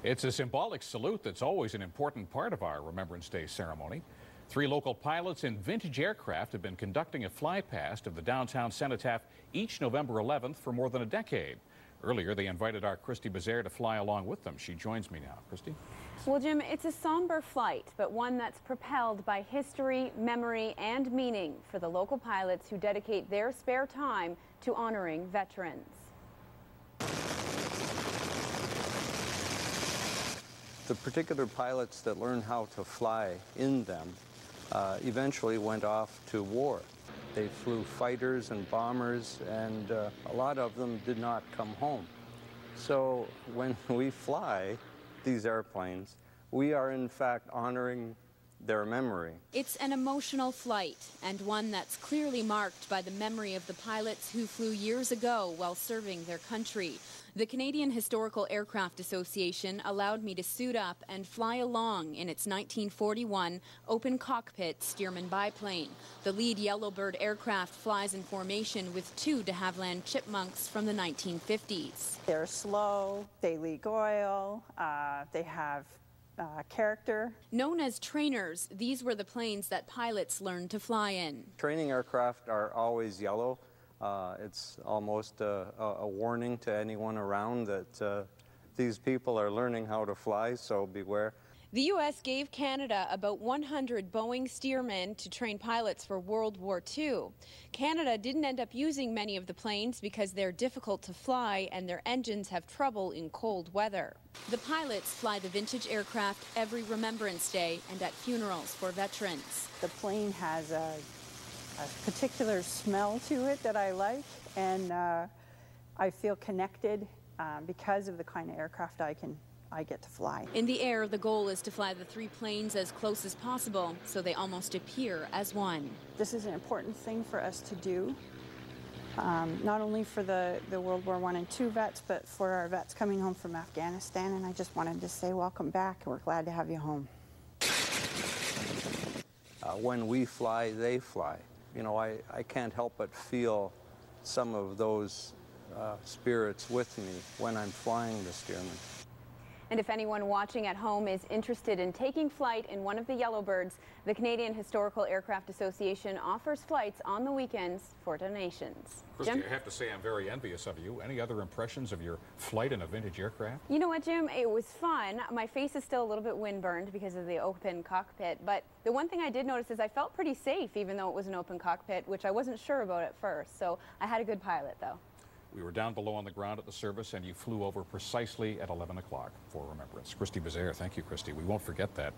It's a symbolic salute that's always an important part of our Remembrance Day ceremony. 3 local pilots in vintage aircraft have been conducting a flypast of the downtown cenotaph each November 11th for more than a decade. Earlier, they invited our Christy Bezaire to fly along with them. She joins me now. Christy? Well, Jim, it's a somber flight, but one that's propelled by history, memory, and meaning for the local pilots who dedicate their spare time to honoring veterans. The particular pilots that learned how to fly in them eventually went off to war. They flew fighters and bombers, and a lot of them did not come home. So when we fly these airplanes, we are in fact honoring their memory. It's an emotional flight, and one that's clearly marked by the memory of the pilots who flew years ago while serving their country. The Canadian Historical Aircraft Association allowed me to suit up and fly along in its 1941 open cockpit Stearman biplane. The lead Yellow Bird aircraft flies in formation with 2 de Havilland Chipmunks from the 1950s. They're slow, they leak oil, they have character. Known as trainers, these were the planes that pilots learned to fly in. Training aircraft are always yellow. It's almost a warning to anyone around that these people are learning how to fly, so beware. The U.S. gave Canada about 100 Boeing Stearmen to train pilots for World War II. Canada didn't end up using many of the planes because they're difficult to fly and their engines have trouble in cold weather. The pilots fly the vintage aircraft every Remembrance Day and at funerals for veterans. The plane has a particular smell to it that I like, and I feel connected because of the kind of aircraft I get to fly. In the air, the goal is to fly the 3 planes as close as possible so they almost appear as one. This is an important thing for us to do, not only for the World War I and II vets, but for our vets coming home from Afghanistan, and I just wanted to say welcome back. We're glad to have you home. When we fly, they fly. You know, I can't help but feel some of those spirits with me when I'm flying the Stearman. And if anyone watching at home is interested in taking flight in one of the Yellow Birds, the Canadian Historical Aircraft Association offers flights on the weekends for donations. Christy, Jim? I have to say I'm very envious of you. Any other impressions of your flight in a vintage aircraft? You know what, Jim? It was fun. My face is still a little bit windburned because of the open cockpit, but the one thing I did notice is I felt pretty safe even though it was an open cockpit, which I wasn't sure about at first. So I had a good pilot, though. We were down below on the ground at the service, and you flew over precisely at 11 o'clock for Remembrance. Christy Bezaire, thank you, Christy. We won't forget that.